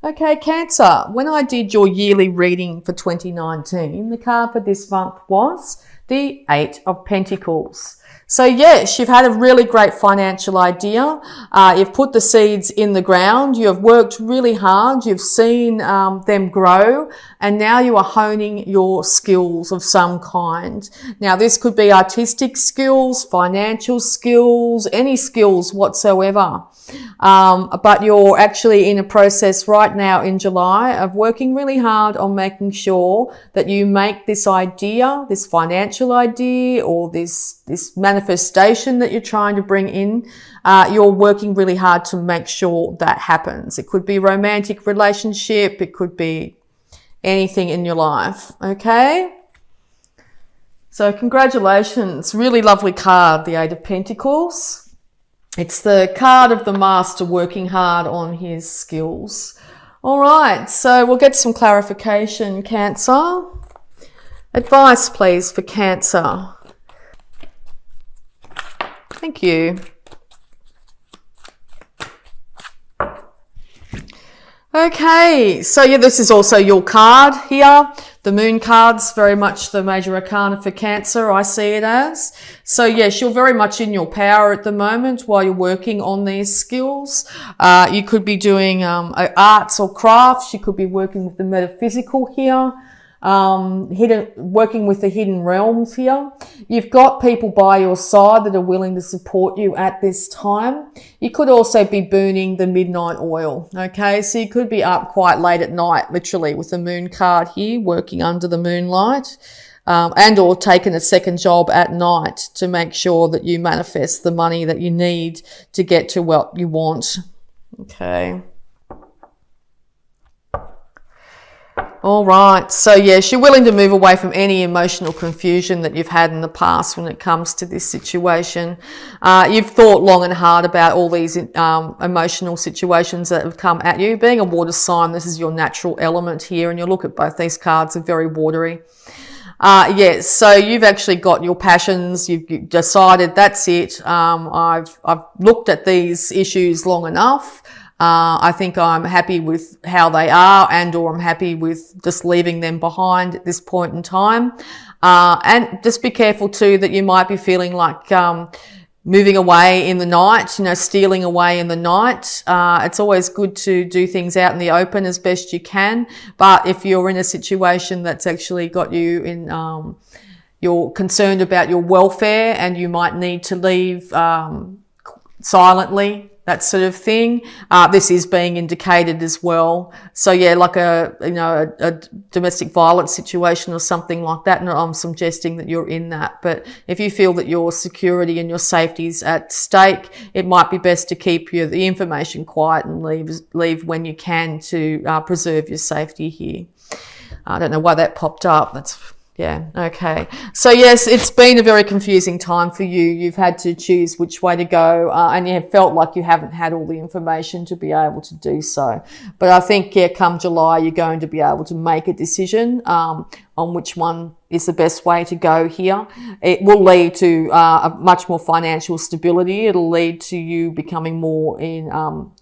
Okay, Cancer, when I did your yearly reading for 2019, the card for this month was the Eight of Pentacles. So yes, you've had a really great financial idea. You've put the seeds in the ground. You have worked really hard. You've seen them grow, and now you are honing your skills of some kind. Now, this could be artistic skills, financial skills, any skills whatsoever. But you're actually in a process right now in July of working really hard on making sure that you make this idea, this financial idea, or this manifestation that you're trying to bring in, you're working really hard to make sure that happens. It could be a romantic relationship. It could be anything in your life. Okay? So congratulations. Really lovely card, the Eight of Pentacles. It's the card of the master working hard on his skills. All right, so we'll get some clarification, Cancer. Advice, please, for Cancer. Thank you. Okay, so yeah, this is also your card here. The Moon card's very much the major arcana for Cancer, I see it as. So yes, you're very much in your power at the moment while you're working on these skills. You could be doing arts or crafts. You could be working with the metaphysical here. Working with the hidden realms here. You've got people by your side that are willing to support you at this time. You could also be burning the midnight oil. Okay, so you could be up quite late at night, literally, with the Moon card here, working under the moonlight, and or taking a second job at night to make sure that you manifest the money that you need to get to what you want. Okay. All right. So yes, you're willing to move away from any emotional confusion that you've had in the past when it comes to this situation. You've thought long and hard about all these emotional situations that have come at you. Being a water sign, this is your natural element here, and you look at both these cards, are very watery. Yes, so you've actually got your passions. You've decided that's it. I've looked at these issues long enough. I think I'm happy with how they are, and or I'm happy with just leaving them behind at this point in time. And just be careful too that you might be feeling like moving away in the night, stealing away in the night. It's always good to do things out in the open as best you can. But if you're in a situation that's actually got you in, you're concerned about your welfare and you might need to leave silently, that sort of thing. This is being indicated as well. So yeah, like a domestic violence situation or something like that. Not I'm suggesting that you're in that, but if you feel that your security and your safety is at stake, it might be best to keep the information quiet and leave when you can to preserve your safety here. I don't know why that popped up. Yeah, okay. So yes, it's been a very confusing time for you. You've had to choose which way to go, and you have felt like you haven't had all the information to be able to do so. But I think, come July, you're going to be able to make a decision on which one is the best way to go here. It will lead to a much more financial stability. It'll lead to you becoming more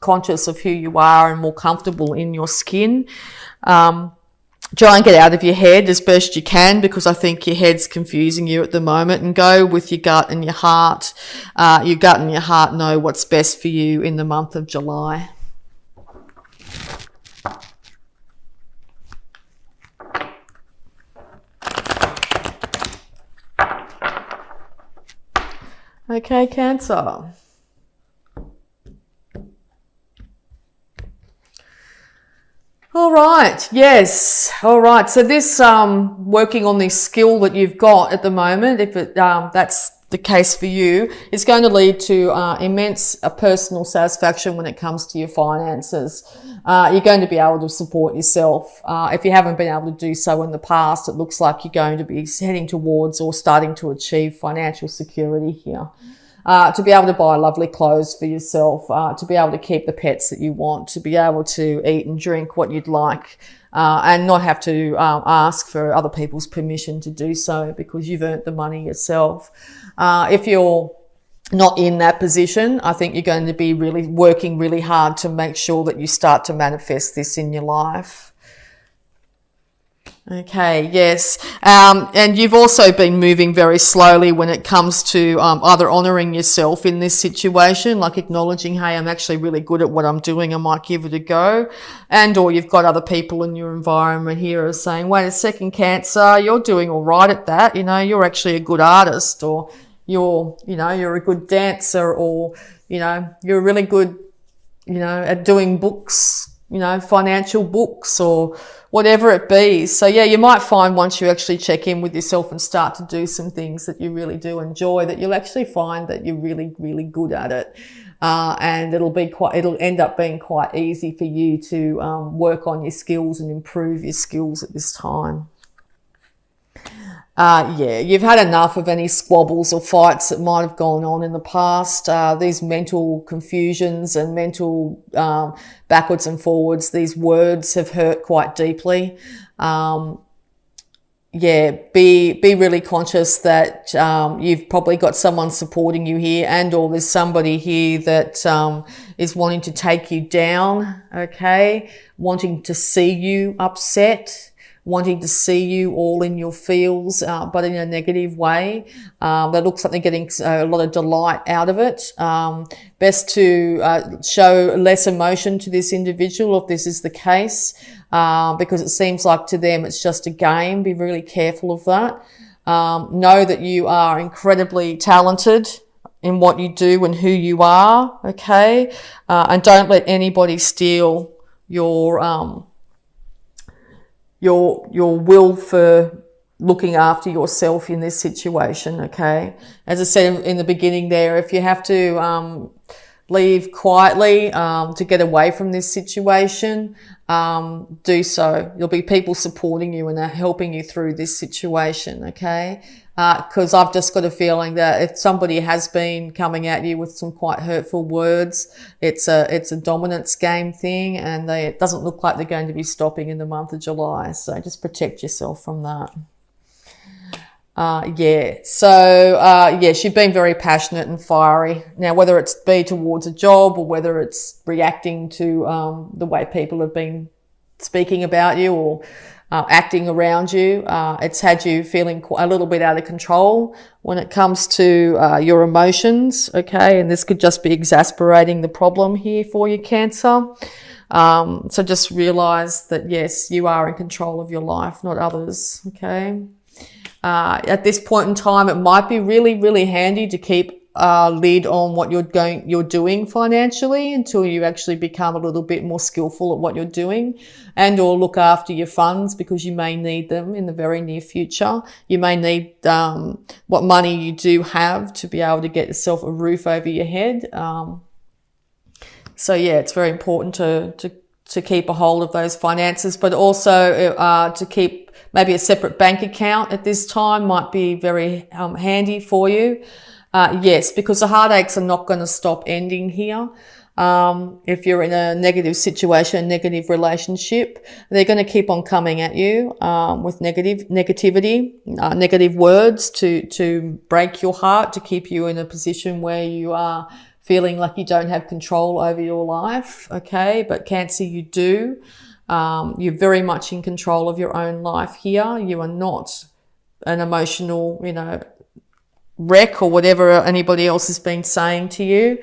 conscious of who you are and more comfortable in your skin. Try and get out of your head as best you can, because I think your head's confusing you at the moment, and go with your gut and your heart. Your gut and your heart know what's best for you in the month of July. Okay, Cancer. All right. Yes. All right. So this working on this skill that you've got at the moment, if that's the case for you, is going to lead to immense personal satisfaction when it comes to your finances. You're going to be able to support yourself. If you haven't been able to do so in the past, it looks like you're going to be heading towards or starting to achieve financial security here. To be able to buy lovely clothes for yourself, to be able to keep the pets that you want, to be able to eat and drink what you'd like, and not have to ask for other people's permission to do so, because you've earned the money yourself. If you're not in that position, I think you're going to be really working really hard to make sure that you start to manifest this in your life. Okay, yes. And you've also been moving very slowly when it comes to either honouring yourself in this situation, like acknowledging, hey, I'm actually really good at what I'm doing, I might give it a go. And or you've got other people in your environment here who are saying, wait a second, Cancer, you're doing all right at that. You know, you're actually a good artist, or you're a good dancer, or, you're really good, at doing books, financial books or whatever it be. So yeah, you might find once you actually check in with yourself and start to do some things that you really do enjoy, that you'll actually find that you're really, really good at it. And it'll end up being quite easy for you to work on your skills and improve your skills at this time. You've had enough of any squabbles or fights that might have gone on in the past. These mental confusions and mental backwards and forwards, these words have hurt quite deeply. Be really conscious that you've probably got someone supporting you here, and or there's somebody here that is wanting to take you down, okay? Wanting to see you upset, wanting to see you all in your feels, but in a negative way. That looks like they're getting a lot of delight out of it. Best to show less emotion to this individual if this is the case, because it seems like to them it's just a game. Be really careful of that. Know that you are incredibly talented in what you do and who you are, okay? And don't let anybody steal your will for looking after yourself in this situation, okay? As I said in the beginning there, if you have to leave quietly to get away from this situation, do so. There'll be people supporting you and are helping you through this situation, okay? Because I've just got a feeling that if somebody has been coming at you with some quite hurtful words, it's a dominance game thing, and it doesn't look like they're going to be stopping in the month of July. So just protect yourself from that. She's been very passionate and fiery. Now, whether it's be towards a job or whether it's reacting to the way people have been speaking about you or acting around you, it's had you feeling a little bit out of control when it comes to your emotions, okay? And this could just be exasperating the problem here for you, Cancer. So just realise that, yes, you are in control of your life, not others, okay? At this point in time, it might be really, really handy to keep a lid on what you're doing financially until you actually become a little bit more skillful at what you're doing, and or look after your funds, because you may need them in the very near future. You may need what money you do have to be able to get yourself a roof over your head. It's very important to keep a hold of those finances, but also to keep maybe a separate bank account at this time might be very handy for you. Yes, because the heartaches are not going to stop ending here. If you're in a negative situation, negative relationship, they're going to keep on coming at you with negativity, negative words to break your heart, to keep you in a position where you are feeling like you don't have control over your life, okay? But Cancer, you do. You're very much in control of your own life here. You are not an emotional, wreck or whatever anybody else has been saying to you.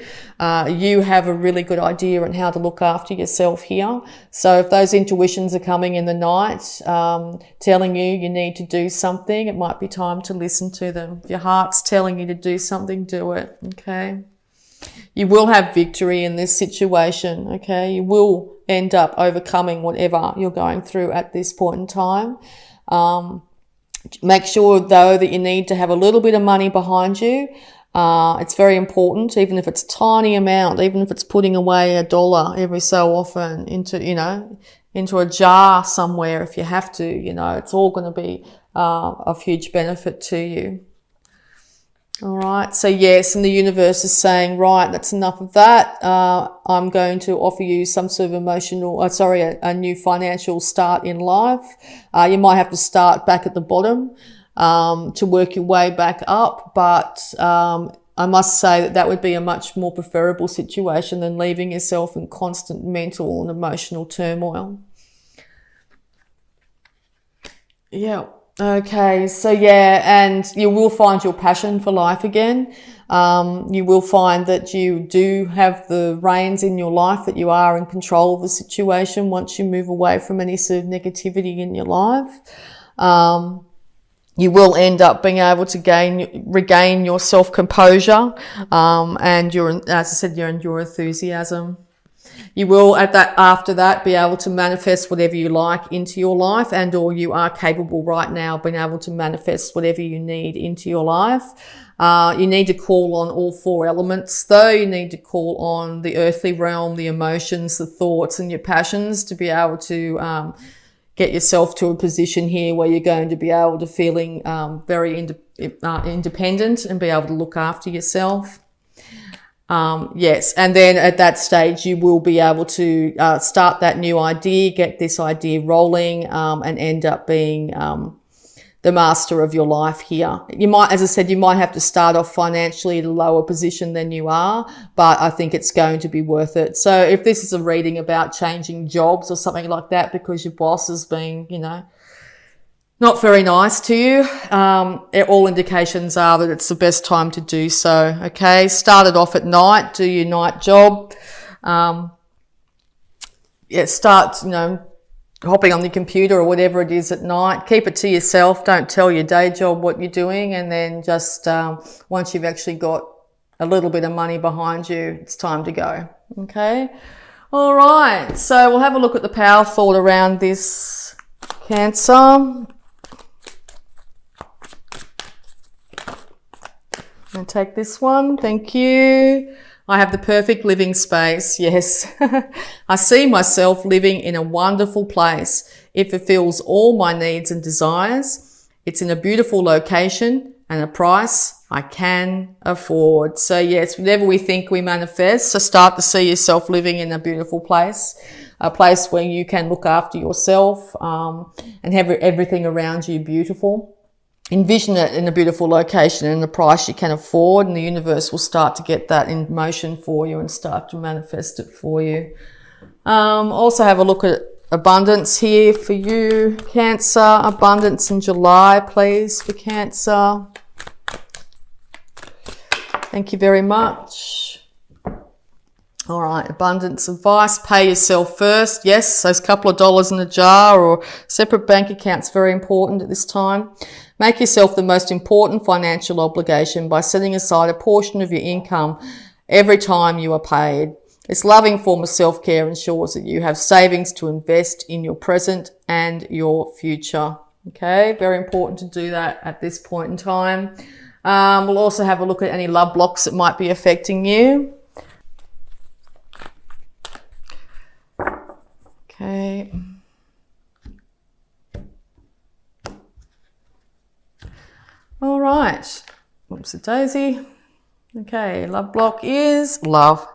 You have a really good idea on how to look after yourself here. So if those intuitions are coming in the night, telling you need to do something, it might be time to listen to them. If your heart's telling you to do something, do it, okay? You will have victory in this situation, okay? You will end up overcoming whatever you're going through at this point in time. Make sure, though, that you need to have a little bit of money behind you. It's very important, even if it's a tiny amount, even if it's putting away $1 every so often into a jar somewhere if you have to, it's all going to be of huge benefit to you. All right. So yes, and the universe is saying, right, that's enough of that. I'm going to offer you some sort of a new financial start in life. You might have to start back at the bottom, to work your way back up. But, I must say that that would be a much more preferable situation than leaving yourself in constant mental and emotional turmoil. Yeah. Okay. So yeah, and you will find your passion for life again. You will find that you do have the reins in your life, that you are in control of the situation once you move away from any sort of negativity in your life. You will end up being able to regain your self-composure, and as I said, your enthusiasm. You will after that be able to manifest whatever you like into your life, and or you are capable right now being able to manifest whatever you need into your life. You need to call on all four elements though. You need to call on the earthly realm, the emotions, the thoughts and your passions to be able to get yourself to a position here where you're going to be able to feeling very independent and be able to look after yourself. Yes, and then at that stage you will be able to start that new idea, get this idea rolling, and end up being the master of your life here. You might, as I said, you might have to start off financially at a lower position than you are, but I think it's going to be worth it. So if this is a reading about changing jobs or something like that because your boss is being, not very nice to you, all indications are that it's the best time to do so. Okay, start it off at night, do your night job. Start, hopping on the computer or whatever it is at night. Keep it to yourself. Don't tell your day job what you're doing. And then just once you've actually got a little bit of money behind you, it's time to go. Okay. All right. So we'll have a look at the power thought around this, Cancer. I'll take this one. Thank you. I have the perfect living space. Yes. I see myself living in a wonderful place. It fulfills all my needs and desires. It's in a beautiful location and a price I can afford. So yes, whatever we think we manifest, so start to see yourself living in a beautiful place, a place where you can look after yourself, and have everything around you beautiful. Envision it in a beautiful location and a price you can afford, and the universe will start to get that in motion for you and start to manifest it for you. Also have a look at abundance here for you, Cancer. Abundance in July, please, for Cancer. Thank you very much. All right, abundance advice. Pay yourself first. Yes, those couple of dollars in a jar or separate bank accounts, very important at this time. Make yourself the most important financial obligation by setting aside a portion of your income every time you are paid. This loving form of self-care ensures that you have savings to invest in your present and your future. Okay, very important to do that at this point in time. We'll also have a look at any love blocks that might be affecting you. Okay. All right. Whoops a daisy. Okay, love block is love.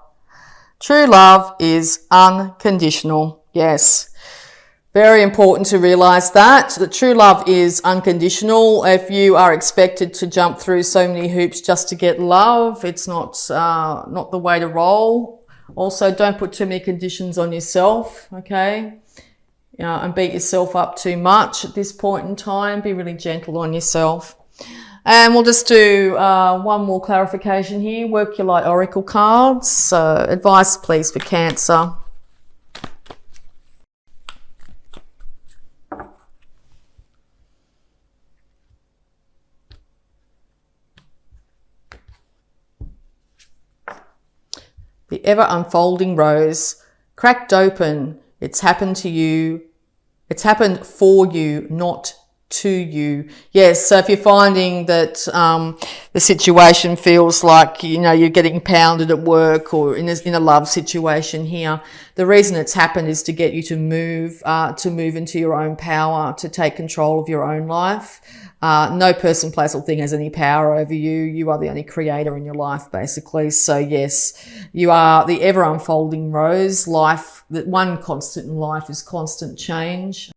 True love is unconditional. Yes. Very important to realize that true love is unconditional. If you are expected to jump through so many hoops just to get love, it's not the way to roll. Also, don't put too many conditions on yourself, okay? And beat yourself up too much at this point in time. Be really gentle on yourself. And we'll just do one more clarification here. Work your light oracle cards. So advice, please, for Cancer. The ever unfolding rose, cracked open. It's happened to you. It's happened for you, not to you. Yes, so if you're finding that the situation feels like, you're getting pounded at work or in a love situation here, the reason it's happened is to get you to move into your own power, to take control of your own life. No person, place or thing has any power over you. You are the only creator in your life, basically. So yes, you are the ever unfolding rose. Life, the one constant in life is constant change.